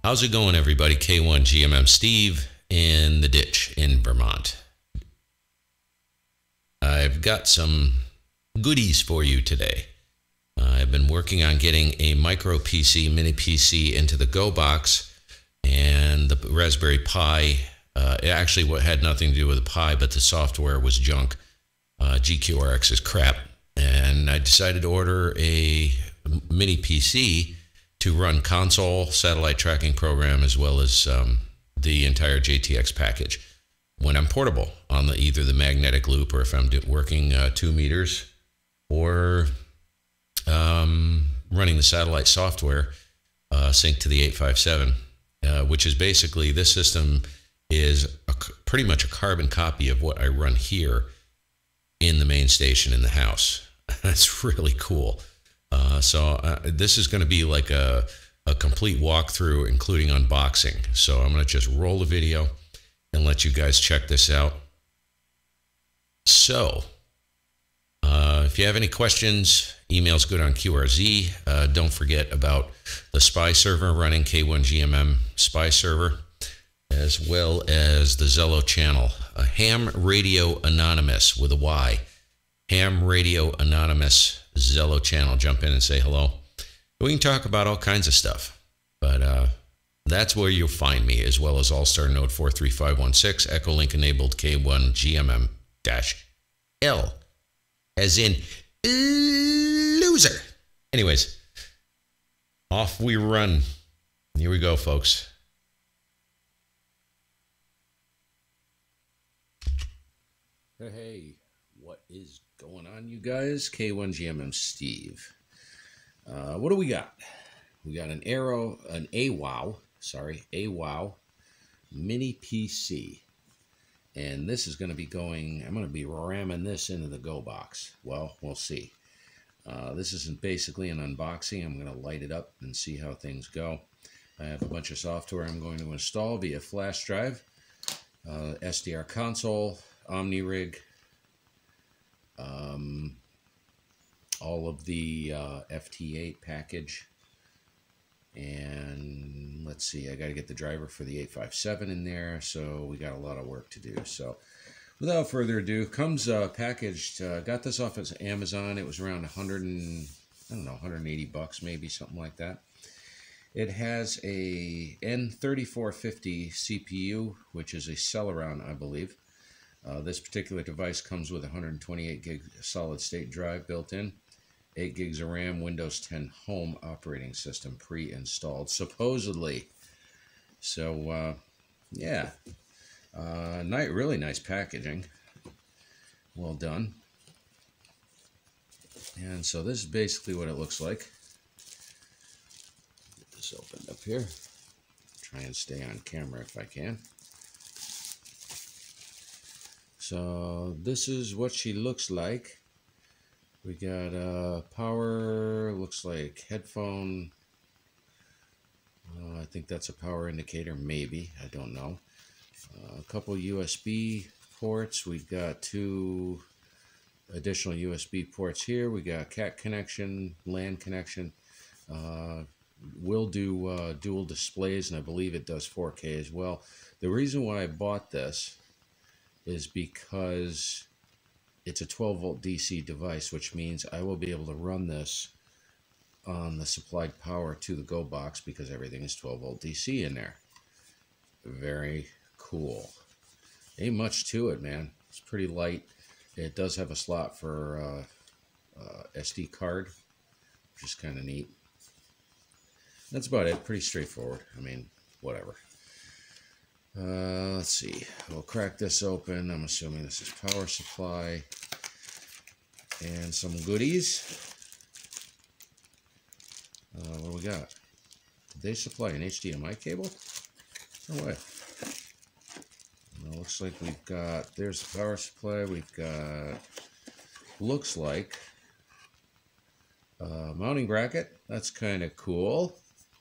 How's it going, everybody? K1 GMM Steve in the ditch in Vermont. I've got some goodies for you today. I've been working on getting a micro PC, mini PC into the Go box, and the Raspberry Pi. It actually had nothing to do with the Pi, but the software was junk. GQRX is crap. And I decided to order a mini PC to run console, satellite tracking program, as well as the entire JTX package. When I'm portable on either the magnetic loop, or if I'm working 2 meters, or running the satellite software synced to the 857, which is basically, this system is pretty much a carbon copy of what I run here in the main station in the house. That's really cool. So this is going to be like a complete walkthrough, including unboxing. So I'm going to just roll the video and let you guys check this out. So if you have any questions, email's good on QRZ. Don't forget about the spy server running K1GMM spy server, as well as the Zello channel, Ham Radio Anonymous with a Y. Ham Radio Anonymous Zello channel. Jump in and say hello. We can talk about all kinds of stuff, but that's where you'll find me, as well as All-Star Node 43516, Echo Link enabled K1GMM-L, as in loser. Anyways, off we run. Here we go, folks. Hey, what is going on, you guys? K1GMM Steve. What do we got? We got an AWOW mini PC. And this is going to be going, I'm going to be ramming this into the Go box. Well, we'll see. This isn't basically an unboxing. I'm going to light it up and see how things go. I have a bunch of software I'm going to install via flash drive, SDR console, OmniRig, all of the FT8 package, and let's see, I got to get the driver for the 857 in there, so we got a lot of work to do. So without further ado, comes packaged, got this off of Amazon. It was around 100 and, I don't know, 180 bucks maybe, something like that. It has a N3450 CPU, which is a Celeron, I believe. This particular device comes with a 128 gig solid state drive built in, 8 gigs of RAM, Windows 10 Home operating system pre-installed, supposedly. So, yeah, really nice packaging. Well done. And so this is basically what it looks like. Get this opened up here. Try and stay on camera if I can. So this is what she looks like. We got power, looks like headphone. I think that's a power indicator, maybe, I don't know. A couple USB ports. We got 2 additional USB ports here. We got CAT connection, LAN connection. Will do dual displays, and I believe it does 4K as well. The reason why I bought this is because it's a 12-volt DC device, which means I will be able to run this on the supplied power to the Go box, because everything is 12-volt DC in there. Very cool. Ain't much to it, man. It's pretty light. It does have a slot for SD card, which is kind of neat. That's about it. Pretty straightforward. I mean, whatever. Let's see. We'll crack this open. I'm assuming this is power supply and some goodies. What do we got? Did they supply an HDMI cable? No way. Well, looks like we've got, there's the power supply. We've got, looks like, mounting bracket. That's kind of cool.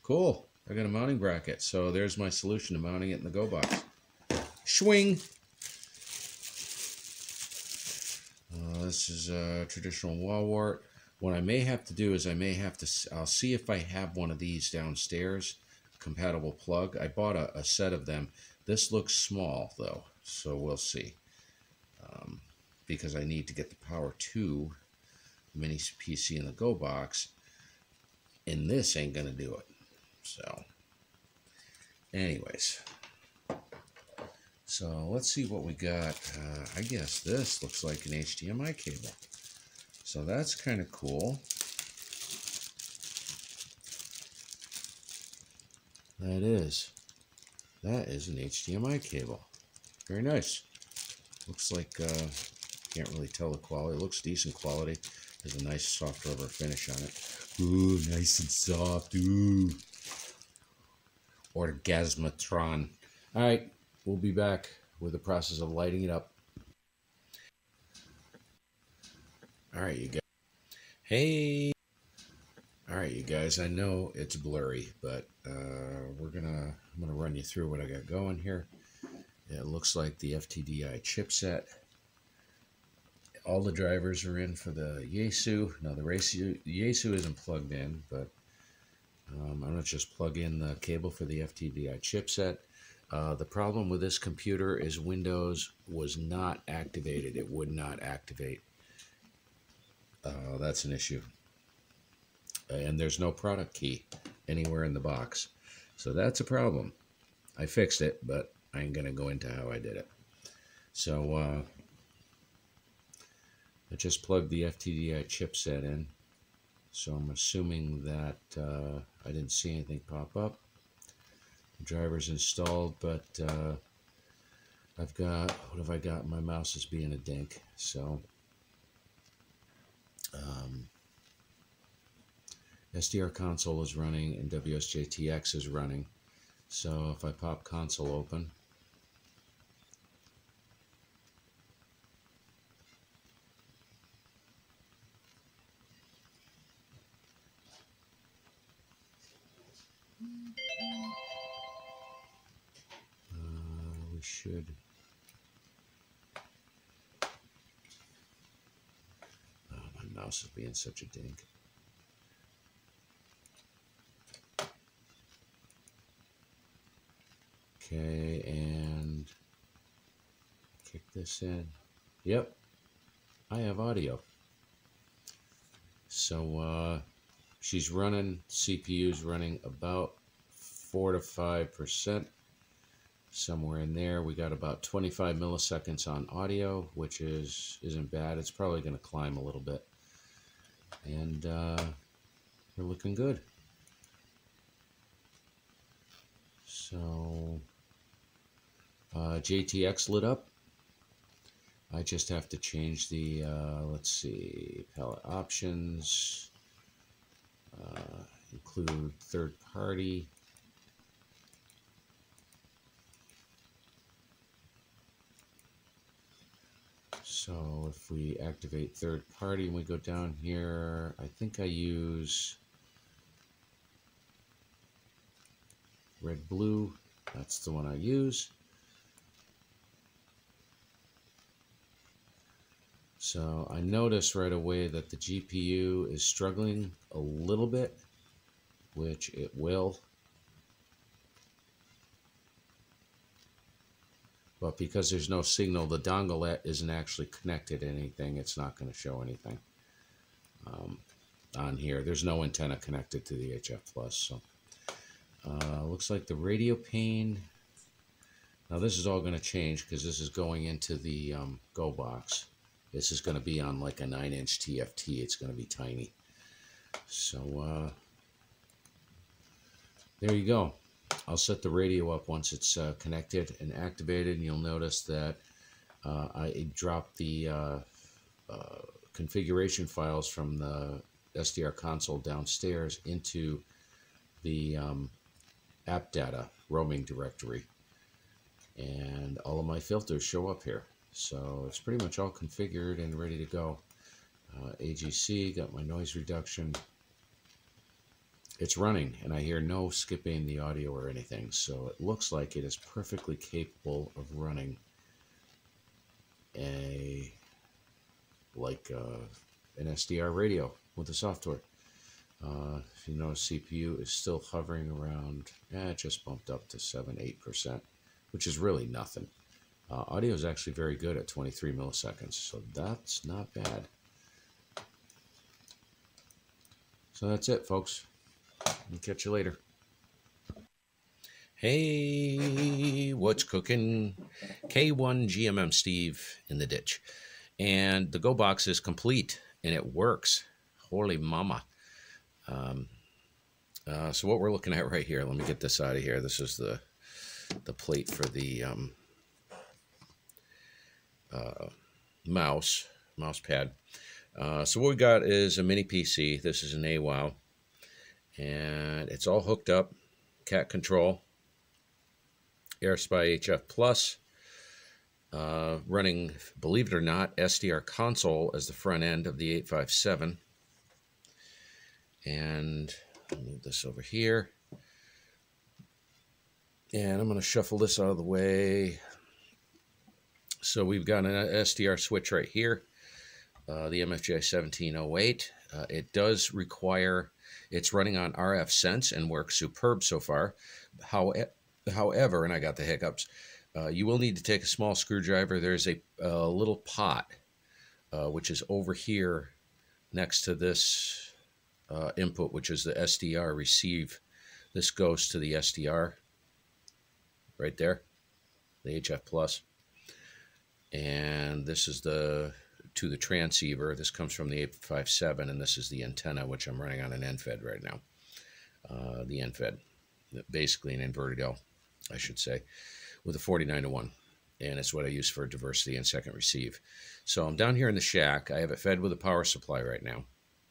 Cool. I got a mounting bracket. So there's my solution to mounting it in the Go box. Swing. This is a traditional wall wart. What I may have to do is I'll see if I have one of these downstairs. compatible plug. I bought a set of them. This looks small though, so we'll see. Because I need to get the power to the mini PC in the Go box, and this ain't gonna do it. So, anyways, so let's see what we got. I guess this looks like an HDMI cable. So that's kind of cool. That is an HDMI cable. Very nice. Looks like, can't really tell the quality. It looks decent quality. There's a nice soft rubber finish on it. Ooh, nice and soft. Ooh. Orgasmatron. All right, we'll be back with the process of lighting it up. All right, you guys. Hey. All right, you guys. I know it's blurry, but I'm gonna run you through what I got going here. It looks like the FTDI chipset. All the drivers are in for the Yaesu. Now the Yaesu isn't plugged in, but I'm gonna just plug in the cable for the FTDI chipset. The problem with this computer is Windows was not activated. It would not activate. That's an issue. And there's no product key anywhere in the box. So that's a problem. I fixed it, but I ain't going to go into how I did it. So I just plugged the FTDI chipset in. So I'm assuming that I didn't see anything pop up. The driver's installed, but I've got, what have I got? My mouse is being a dink. So SDR console is running and WSJTX is running. So if I pop console open, we should. Oh, my mouse is being such a dink. Okay, and kick this in. Yep, I have audio. So she's running, CPU's running about 4 to 5%, somewhere in there. We got about 25 milliseconds on audio, which isn't bad. It's probably going to climb a little bit. And we're looking good. So JTX lit up. I just have to change the, let's see, palette options, include third party. So if we activate third party and we go down here, I think I use red blue. That's the one I use. So I notice right away that the GPU is struggling a little bit, which it will. But because there's no signal, the dongle isn't actually connected to anything. It's not going to show anything on here. There's no antenna connected to the HF Plus. So looks like the radio pane. Now this is all going to change because this is going into the Go box. This is going to be on like a 9-inch TFT. It's going to be tiny. So there you go. I'll set the radio up once it's connected and activated, and you'll notice that I dropped the configuration files from the SDR console downstairs into the app data roaming directory, and all of my filters show up here. So it's pretty much all configured and ready to go. AGC, got my noise reduction. It's running, and I hear no skipping the audio or anything. So it looks like it is perfectly capable of running an SDR radio with the software. If you notice, CPU is still hovering around, it just bumped up to 7-8%, which is really nothing. Audio is actually very good at 23 milliseconds, so that's not bad. So that's it, folks. I'll catch you later. Hey, what's cooking? K1 GMM Steve in the ditch. And the Go Box is complete, and it works. Holy mama. So what we're looking at right here, let me get this out of here. This is the plate for the mouse pad. So what we got is a mini PC. This is an AWOW, and it's all hooked up. Cat control, AirSpy HF Plus, running, believe it or not, SDR console as the front end of the 857. And I'll move this over here. And I'm going to shuffle this out of the way. So we've got an Sdr Switch right here, the MFJ 1708. It does require, it's running on RF Sense and works superb so far. However, and I got the hiccups, you will need to take a small screwdriver. There's a little pot, which is over here next to this input, which is the SDR receive. This goes to the SDR right there, the HF Plus. And this is to the transceiver. This comes from the 857, and this is the antenna, which I'm running on an NFED right now. The NFED, basically an inverted L, I should say, with a 49-to-1. And it's what I use for diversity and second receive. So I'm down here in the shack. I have it fed with a power supply right now.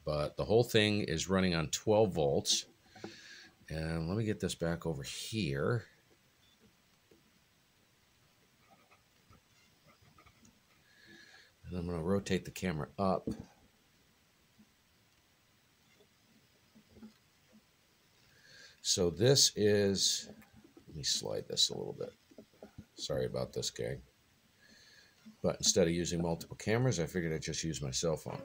But the whole thing is running on 12 volts. And let me get this back over here. And I'm going to rotate the camera up. So this is, let me slide this a little bit. Sorry about this, gang. But instead of using multiple cameras, I figured I'd just use my cell phone.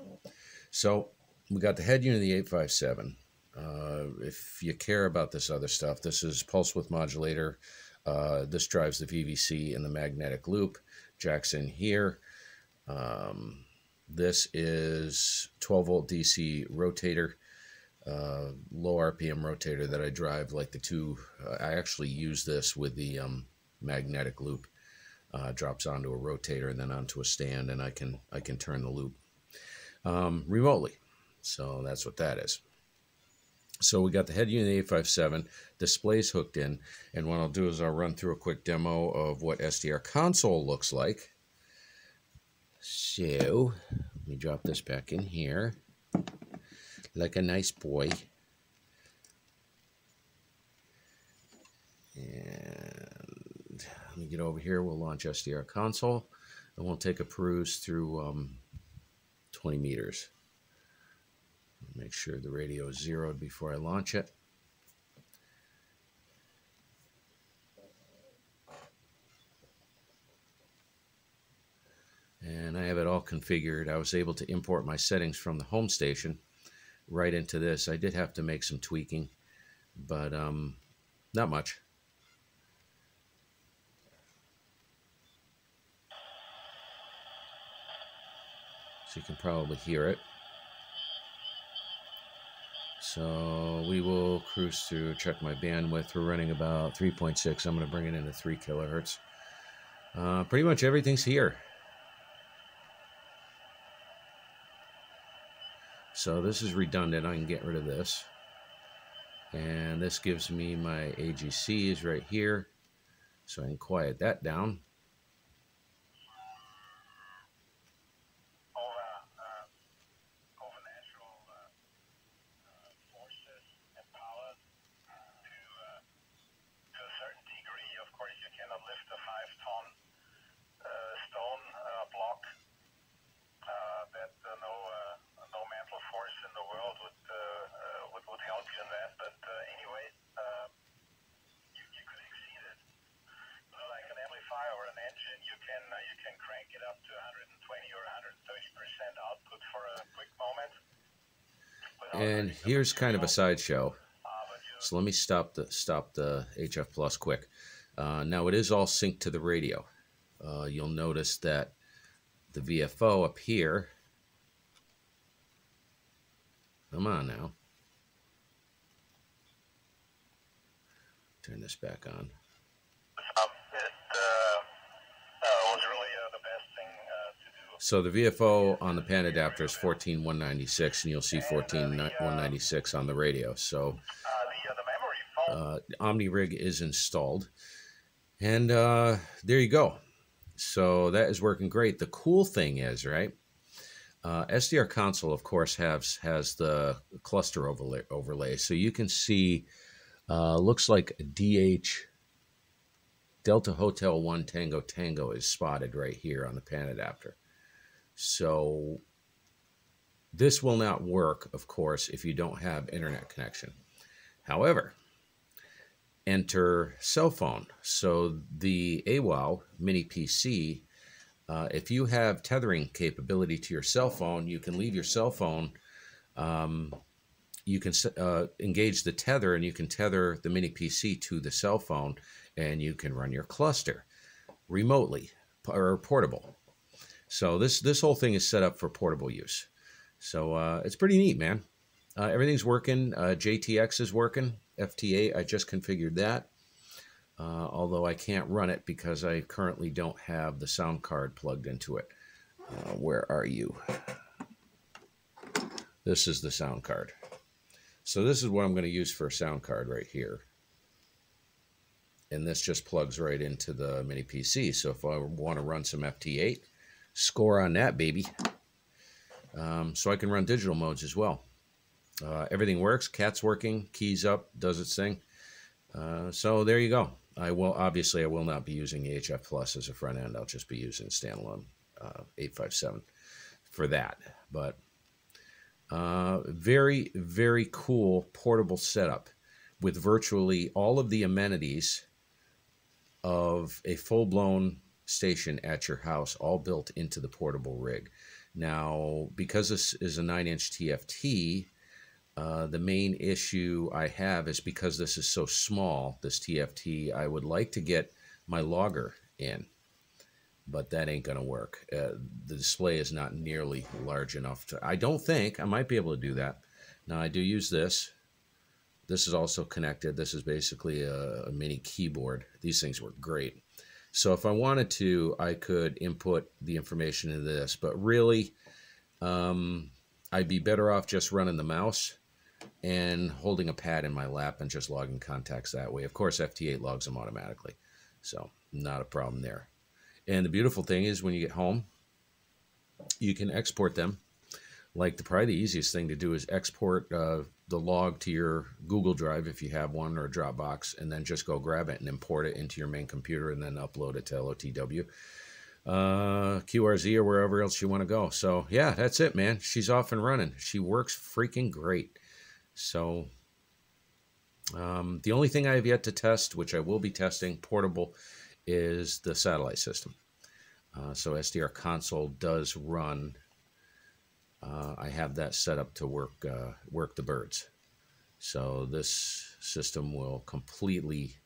So we got the head unit of the 857. If you care about this other stuff, this is pulse width modulator. This drives the VVC and the magnetic loop. Jack's in here. This is 12 volt DC rotator, low RPM rotator that I drive like the two. I actually use this with the magnetic loop. Drops onto a rotator and then onto a stand, and I can turn the loop remotely. So that's what that is. So we got the head unit 857, displays hooked in, and what I'll do is I'll run through a quick demo of what SDR console looks like. So let me drop this back in here like a nice boy. And let me get over here. We'll launch SDR console, and we'll take a peruse through 20 meters. Make sure the radio is zeroed before I launch it. And I have it all configured. I was able to import my settings from the home station right into this. I did have to make some tweaking, but not much. So you can probably hear it. So we will cruise through, check my bandwidth. We're running about 3.6. I'm going to bring it into 3 kilohertz. Pretty much everything's here. So this is redundant. I can get rid of this. And this gives me my AGCs right here. So I can quiet that down. And here's kind of a sideshow. So let me stop the HF Plus quick. Now it is all synced to the radio. You'll notice that the VFO up here. Come on now. Turn this back on. Was really the best thing to do. So the VFO on the pan adapter is 14.196, and you'll see 14.196 on the radio. So OmniRig is installed, and there you go. So that is working great. The cool thing is, right, SDR console, of course, has the cluster overlay. So you can see, looks like DH Delta Hotel 1 Tango Tango is spotted right here on the pan adapter. So this will not work, of course, if you don't have internet connection. However, enter cell phone. So the AWOW mini PC, if you have tethering capability to your cell phone, you can leave your cell phone, you can engage the tether, and you can tether the mini PC to the cell phone, and you can run your cluster remotely or portable. So this whole thing is set up for portable use. So it's pretty neat, man. Everything's working. JTX is working. FT8, I just configured that. Although I can't run it because I currently don't have the sound card plugged into it. Where are you? This is the sound card. So this is what I'm going to use for a sound card right here. And this just plugs right into the mini PC. So if I want to run some FT8, score on that, baby. So I can run digital modes as well. Everything works. Cat's working. Keys up. Does its thing. So there you go. I will not be using the HF Plus as a front end. I'll just be using standalone 857 for that. But very, very cool portable setup with virtually all of the amenities of a full-blown station at your house, all built into the portable rig. Now, because this is a 9-inch TFT, the main issue I have is because this is so small, this TFT, I would like to get my logger in, but that ain't going to work. The display is not nearly large enough to, I don't think, I might be able to do that. Now, I do use this. This is also connected. This is basically a mini keyboard. These things work great. So if I wanted to, I could input the information into this, but really, I'd be better off just running the mouse and holding a pad in my lap and just logging contacts that way. Of course, FT8 logs them automatically, so not a problem there. And the beautiful thing is when you get home, you can export them. Like probably the easiest thing to do is export the log to your Google Drive if you have one, or a Dropbox, and then just go grab it and import it into your main computer and then upload it to LOTW, QRZ, or wherever else you want to go. So yeah, that's it, man. She's off and running. She works freaking great. So the only thing I have yet to test, which I will be testing portable, is the satellite system. So SDR console does run. I have that set up to work the birds. So this system will completely,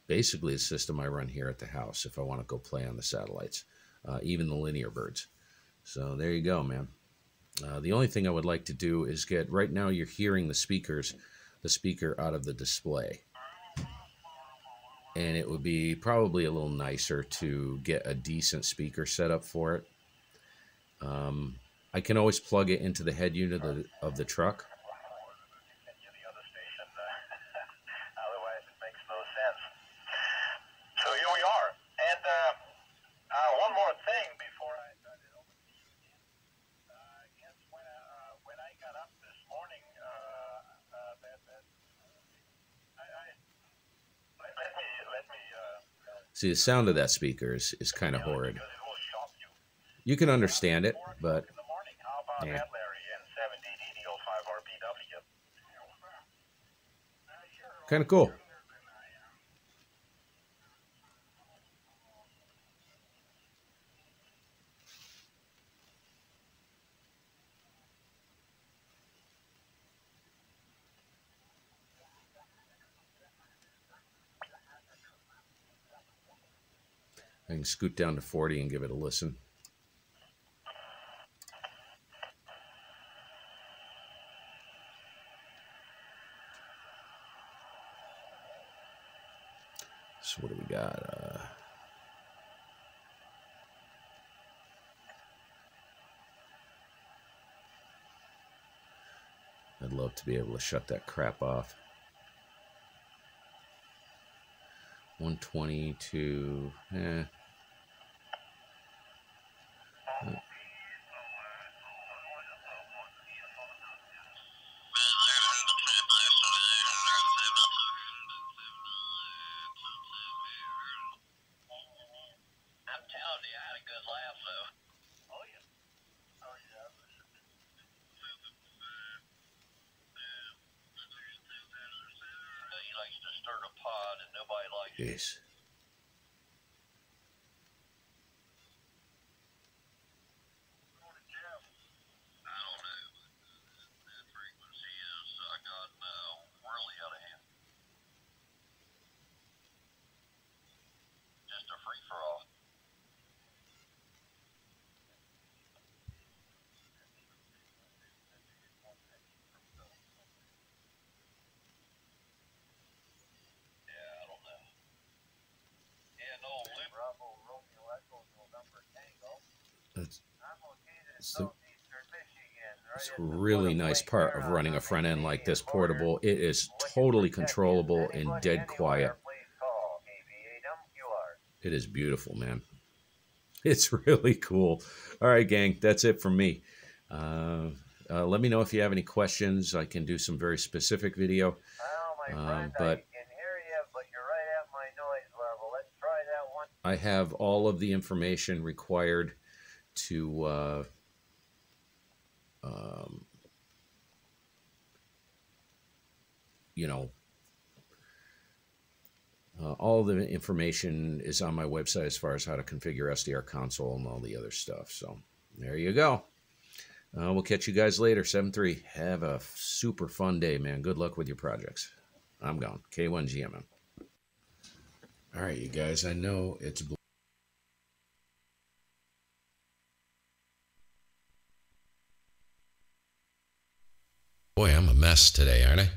basically a system I run here at the house if I want to go play on the satellites, even the linear birds. So there you go, man. The only thing I would like to do is get, right now you're hearing the speaker out of the display. And it would be probably a little nicer to get a decent speaker setup for it. I can always plug it into the head unit of the truck. Otherwise, it makes no sense. So here we are. And one more thing before I turn it over to you again. I guess when I got up this morning, let me See, the sound of that speaker is kind of horrid. You can understand it, but yeah. Kind of cool. I can scoot down to 40 and give it a listen. So what do we got? I'd love to be able to shut that crap off. 122, Jeez. It's a really nice part of running a front end like this portable. It is totally controllable and dead quiet. It is beautiful, man. It's really cool. All right, gang, that's it from me. Let me know if you have any questions. I can do some very specific video. But I have all of the information required to you know, all the information is on my website as far as how to configure SDR console and all the other stuff. So there you go. We'll catch you guys later. 7-3. Have a super fun day, man. Good luck with your projects. I'm gone. K1GMM. All right, you guys. I know it's boy, I'm a mess today, aren't I?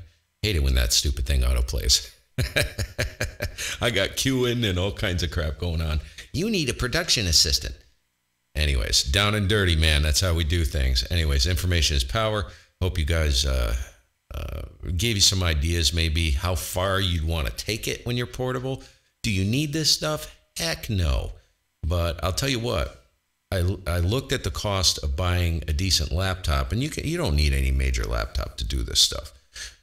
Hate it when that stupid thing autoplays. I got queuing and all kinds of crap going on. You need a production assistant. Anyways, down and dirty, man. That's how we do things. Anyways, information is power. Hope you guys gave you some ideas, maybe how far you'd want to take it when you're portable. Do you need this stuff? Heck no. But I'll tell you what. I looked at the cost of buying a decent laptop, and you don't need any major laptop to do this stuff.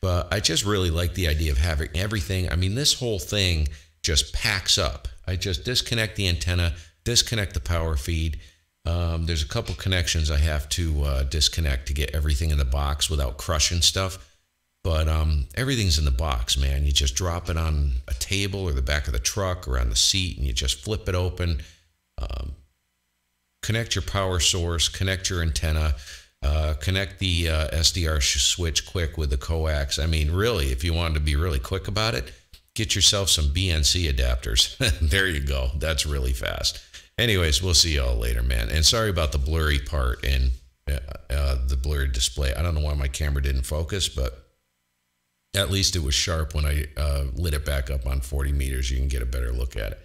But I just really like the idea of having everything. I mean, this whole thing just packs up. I just disconnect the antenna, disconnect the power feed. There's a couple connections I have to disconnect to get everything in the box without crushing stuff. But everything's in the box, man. You just drop it on a table or the back of the truck or on the seat, and you just flip it open. Connect your power source, connect your antenna, connect the Sdr switch quick with the coax. I mean, really, if you wanted to be really quick about it, get yourself some BNC adapters. There you go. That's really fast. Anyways, we'll see y'all later, man. And sorry about the blurry part and the blurred display. I don't know why my camera didn't focus, but at least it was sharp when I lit it back up on 40 meters. You can get a better look at it.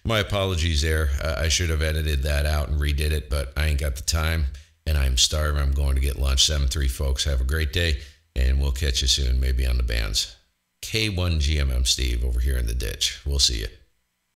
My apologies there. I should have edited that out and redid it, but I ain't got the time, and I'm starving. I'm going to get lunch. 7-3, folks. Have a great day, and we'll catch you soon, maybe on the bands. K1GMM Steve over here in the ditch. We'll see you.